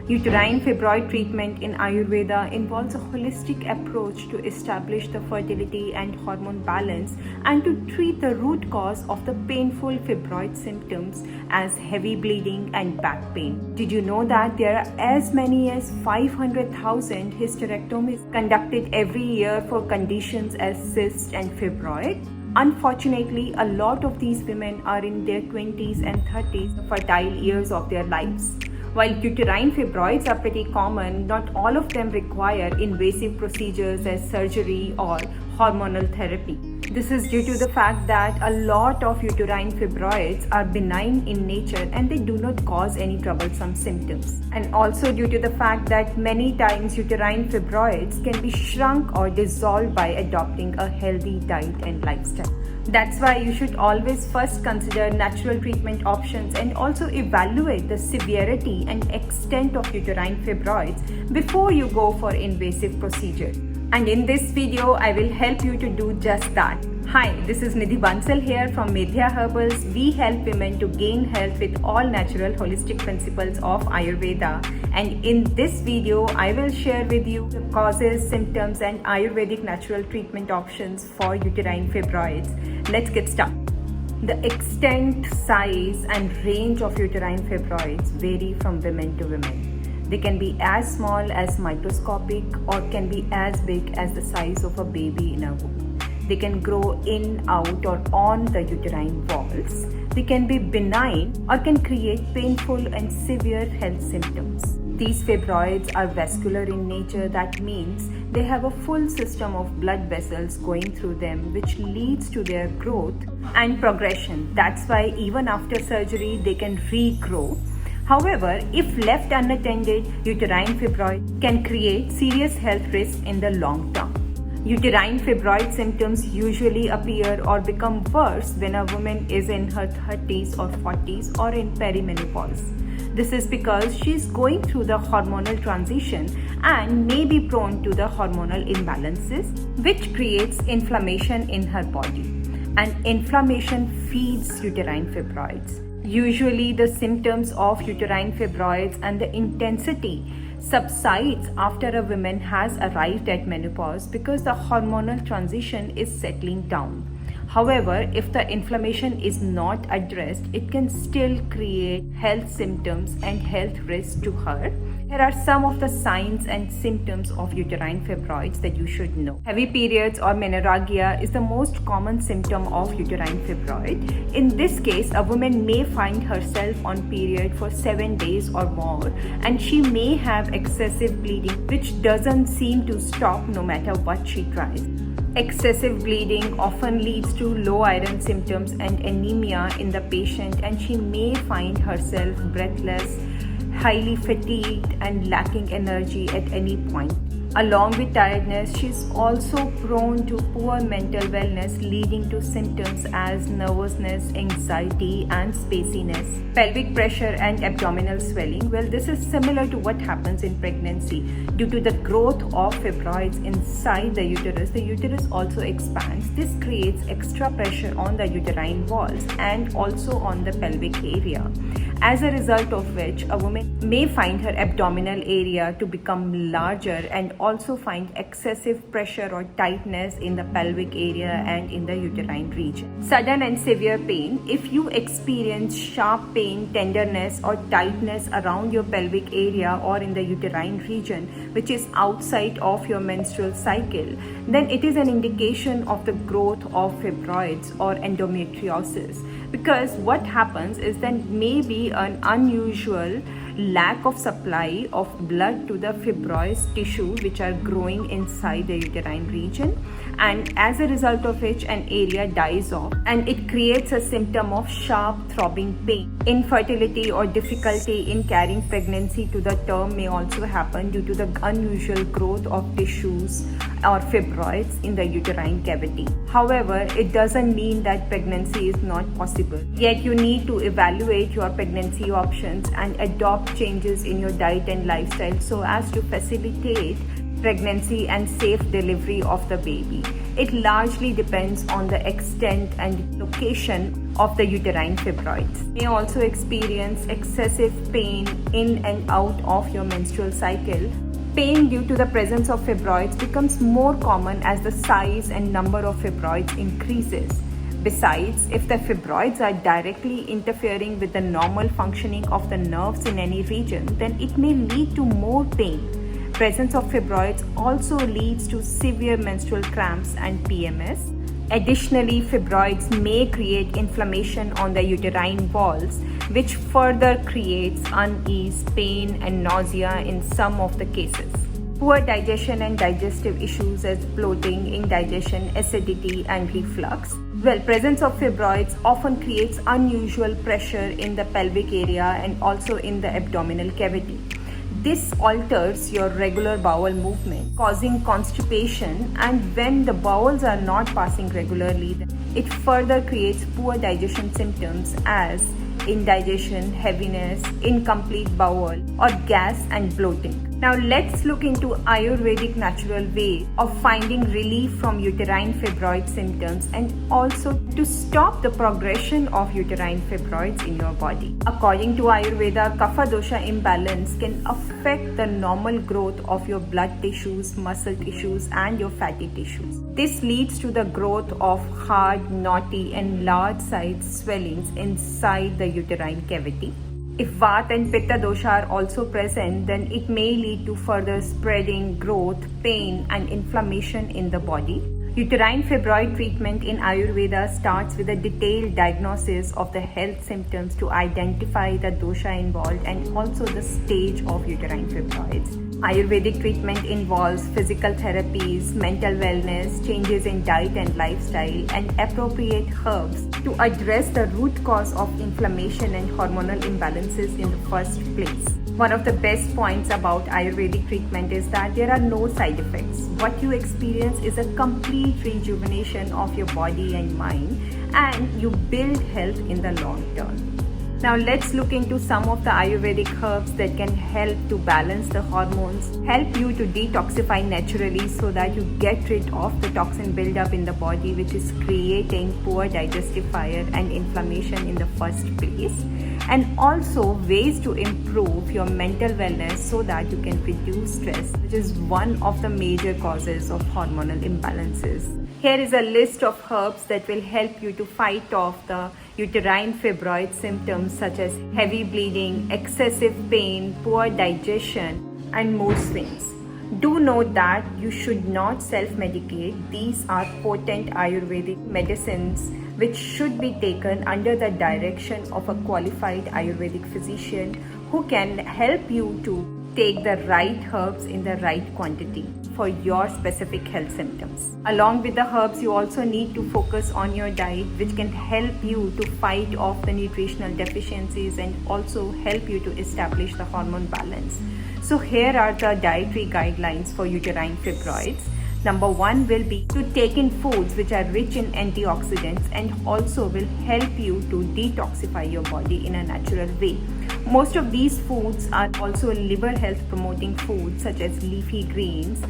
Uterine fibroid treatment in Ayurveda involves a holistic approach to establish the fertility and hormone balance and to treat the root cause of the painful fibroid symptoms as heavy bleeding and back pain. Did you know that there are as many as 500,000 hysterectomies conducted every year for conditions as cyst and fibroid? Unfortunately, a lot of these women are in their 20s and 30s, fertile years of their lives. While uterine fibroids are pretty common, not all of them require invasive procedures as surgery or hormonal therapy. This is due to the fact that a lot of uterine fibroids are benign in nature and they do not cause any troublesome symptoms. And also due to the fact that many times uterine fibroids can be shrunk or dissolved by adopting a healthy diet and lifestyle. That's why you should always first consider natural treatment options and also evaluate the severity and extent of uterine fibroids before you go for invasive procedures. And in this video, I will help you to do just that. Hi, this is Nidhi Bansal here from Medhya Herbals. We help women to gain health with all natural holistic principles of Ayurveda. And in this video, I will share with you the causes, symptoms and Ayurvedic natural treatment options for uterine fibroids. Let's get started. The extent, size and range of uterine fibroids vary from women to women. They can be as small as microscopic or can be as big as the size of a baby in a womb. They can grow in, out or on the uterine walls. They can be benign or can create painful and severe health symptoms. These fibroids are vascular in nature. That means they have a full system of blood vessels going through them, which leads to their growth and progression. That's why even after surgery, they can regrow. However, if left unattended, uterine fibroid can create serious health risks in the long term. Uterine fibroid symptoms usually appear or become worse when a woman is in her 30s or 40s or in perimenopause. This is because she is going through the hormonal transition and may be prone to the hormonal imbalances, which creates inflammation in her body. And inflammation feeds uterine fibroids. Usually the symptoms of uterine fibroids and the intensity subsides after a woman has arrived at menopause because the hormonal transition is settling down. However, if the inflammation is not addressed, it can still create health symptoms and health risks to her. Here are some of the signs and symptoms of uterine fibroids that you should know. Heavy periods or menorrhagia is the most common symptom of uterine fibroid. In this case, a woman may find herself on period for 7 days or more, and she may have excessive bleeding which doesn't seem to stop no matter what she tries. Excessive bleeding often leads to low iron symptoms and anemia in the patient, and she may find herself breathless, highly fatigued and lacking energy at any point. Along with tiredness, she is also prone to poor mental wellness, leading to symptoms as nervousness, anxiety and spaciness. Pelvic pressure and abdominal swelling. Well, this is similar to what happens in pregnancy. Due to the growth of fibroids inside the uterus also expands. This creates extra pressure on the uterine walls and also on the pelvic area. As a result of which, a woman may find her abdominal area to become larger and also find excessive pressure or tightness in the pelvic area and in the uterine region. Sudden and severe pain. If you experience sharp pain, tenderness or tightness around your pelvic area or in the uterine region, which is outside of your menstrual cycle, then it is an indication of the growth of fibroids or endometriosis. Because what happens is then maybe an unusual lack of supply of blood to the fibrous tissue which are growing inside the uterine region, and as a result of which an area dies off and it creates a symptom of sharp throbbing pain. Infertility or difficulty in carrying pregnancy to the term may also happen due to the unusual growth of tissues or fibroids in the uterine cavity. However, it doesn't mean that pregnancy is not possible. Yet you need to evaluate your pregnancy options and adopt changes in your diet and lifestyle so as to facilitate pregnancy and safe delivery of the baby. It largely depends on the extent and location of the uterine fibroids. You may also experience excessive pain in and out of your menstrual cycle. Pain due to the presence of fibroids becomes more common as the size and number of fibroids increases. Besides, if the fibroids are directly interfering with the normal functioning of the nerves in any region, then it may lead to more pain. Presence of fibroids also leads to severe menstrual cramps and PMS. Additionally, fibroids may create inflammation on the uterine walls, which further creates unease, pain, and nausea in some of the cases. Poor digestion and digestive issues as bloating, indigestion, acidity, and reflux. Well, presence of fibroids often creates unusual pressure in the pelvic area and also in the abdominal cavity. This alters your regular bowel movement, causing constipation, and when the bowels are not passing regularly, it further creates poor digestion symptoms as indigestion, heaviness, incomplete bowel, or gas and bloating. Now let's look into Ayurvedic natural way of finding relief from uterine fibroid symptoms and also to stop the progression of uterine fibroids in your body. According to Ayurveda, Kapha dosha imbalance can affect the normal growth of your blood tissues, muscle tissues, and your fatty tissues. This leads to the growth of hard, knotty, and large-sized swellings inside the uterine cavity. If Vata and Pitta dosha are also present, then it may lead to further spreading, growth, pain, and inflammation in the body. Uterine fibroid treatment in Ayurveda starts with a detailed diagnosis of the health symptoms to identify the dosha involved and also the stage of uterine fibroids. Ayurvedic treatment involves physical therapies, mental wellness, changes in diet and lifestyle, and appropriate herbs to address the root cause of inflammation and hormonal imbalances in the first place. One of the best points about Ayurvedic treatment is that there are no side effects. What you experience is a complete rejuvenation of your body and mind, and you build health in the long term. Now let's look into some of the Ayurvedic herbs that can help to balance the hormones, help you to detoxify naturally so that you get rid of the toxin buildup in the body which is creating poor digestive fire and inflammation in the first place, and also ways to improve your mental wellness so that you can reduce stress, which is one of the major causes of hormonal imbalances. Here is a list of herbs that will help you to fight off the uterine fibroid symptoms such as heavy bleeding, excessive pain, poor digestion, and mood swings. Do note that you should not self-medicate. These are potent Ayurvedic medicines which should be taken under the direction of a qualified Ayurvedic physician who can help you to take the right herbs in the right quantity for your specific health symptoms. Along with the herbs, you also need to focus on your diet, which can help you to fight off the nutritional deficiencies and also help you to establish the hormone balance. So here are the dietary guidelines for uterine fibroids. Number 1 will be to take in foods which are rich in antioxidants and also will help you to detoxify your body in a natural way. Most of these foods are also liver health promoting foods such as leafy greens,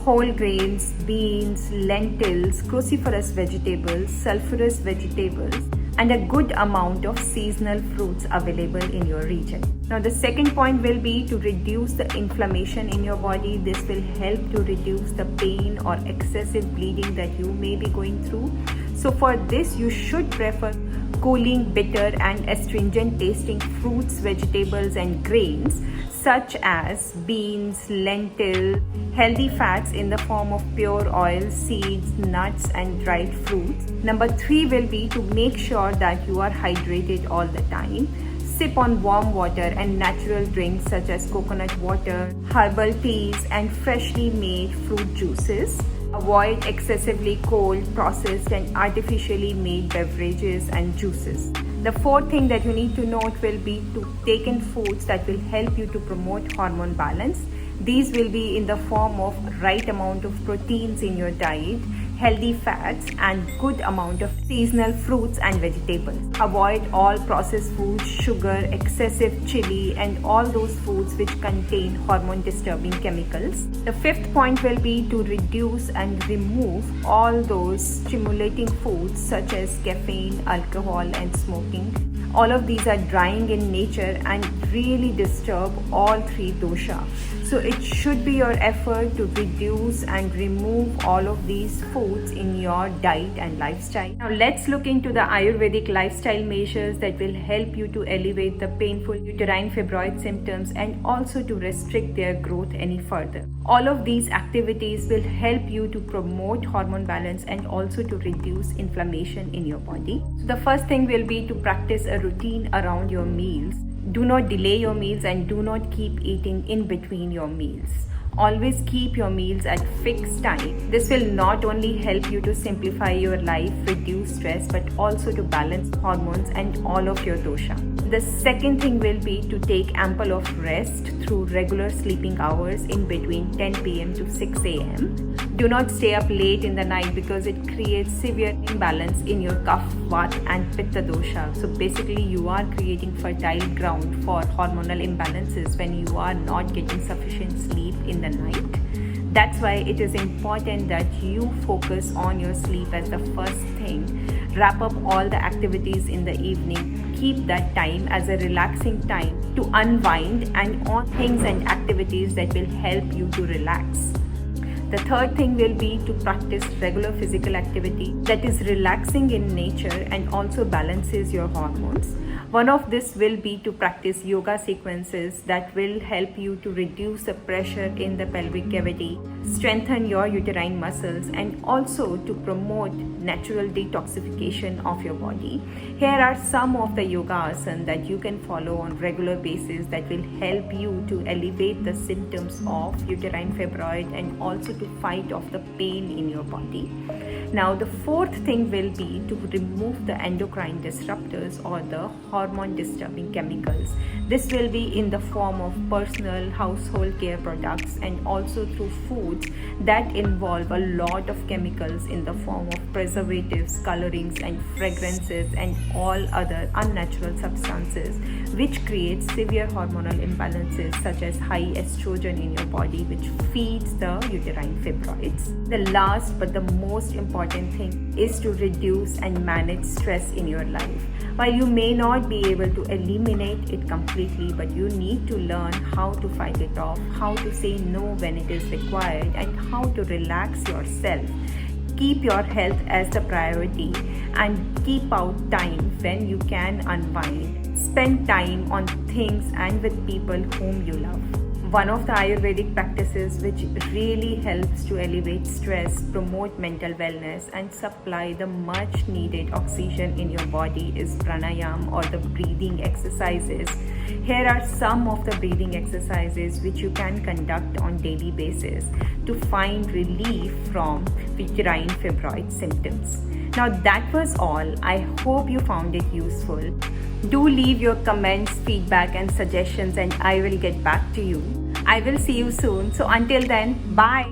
whole grains, beans, lentils, cruciferous vegetables, sulfurous vegetables, and a good amount of seasonal fruits available in your region. Now the second point will be to reduce the inflammation in your body. This will help to reduce the pain or excessive bleeding that you may be going through. So for this, you should prefer cooling, bitter, and astringent tasting fruits, vegetables, and grains such as beans, lentil, healthy fats in the form of pure oil, seeds, nuts, and dried fruits. Number 3 will be to make sure that you are hydrated all the time. Sip on warm water and natural drinks such as coconut water, herbal teas, and freshly made fruit juices. Avoid excessively cold, processed, and artificially made beverages and juices. The fourth thing that you need to note will be to take in foods that will help you to promote hormone balance. These will be in the form of right amount of proteins in your diet, healthy fats, and good amount of seasonal fruits and vegetables. Avoid all processed foods, sugar, excessive chili, and all those foods which contain hormone disturbing chemicals. The fifth point will be to reduce and remove all those stimulating foods such as caffeine, alcohol, and smoking. All of these are drying in nature and really disturb all three dosha. So it should be your effort to reduce and remove all of these foods in your diet and lifestyle. Now let's look into the Ayurvedic lifestyle measures that will help you to elevate the painful uterine fibroid symptoms and also to restrict their growth any further. All of these activities will help you to promote hormone balance and also to reduce inflammation in your body. So the first thing will be to practice a routine around your meals. Do not delay your meals and do not keep eating in between your meals. Always keep your meals at fixed time. This will not only help you to simplify your life, reduce stress, but also to balance hormones and all of your dosha. The second thing will be to take ample of rest through regular sleeping hours in between 10 p.m. to 6 a.m. Do not stay up late in the night because it creates severe imbalance in your kapha, vata and pitta dosha. So basically you are creating fertile ground for hormonal imbalances when you are not getting sufficient sleep in the night. That's why it is important that you focus on your sleep as the first thing. Wrap up all the activities in the evening. Keep that time as a relaxing time to unwind and on things and activities that will help you to relax. The third thing will be to practice regular physical activity that is relaxing in nature and also balances your hormones. One of this will be to practice yoga sequences that will help you to reduce the pressure in the pelvic cavity, strengthen your uterine muscles, and also to promote natural detoxification of your body. Here are some of the yoga asanas that you can follow on regular basis that will help you to elevate the symptoms of uterine fibroid and also to fight off the pain in your body. Now the fourth thing will be to remove the endocrine disruptors or the hormone disturbing chemicals. This will be in the form of personal household care products and also through foods that involve a lot of chemicals in the form of preservatives, colorings and fragrances and all other unnatural substances which create severe hormonal imbalances such as high estrogen in your body which feeds the uterine fibroids. The last but the most important thing is to reduce and manage stress in your life. While you may not be able to eliminate it completely, but you need to learn how to fight it off, how to say no when it is required, and how to relax yourself. Keep your health as the priority and keep out time when you can unwind. Spend time on things and with people whom you love. One of the Ayurvedic practices which really helps to elevate stress, promote mental wellness and supply the much needed oxygen in your body is pranayam or the breathing exercises. Here are some of the breathing exercises which you can conduct on daily basis to find relief from uterine fibroid symptoms. Now that was all. I hope you found it useful. Do leave your comments, feedback and suggestions and I will get back to you. I will see you soon. So until then, bye.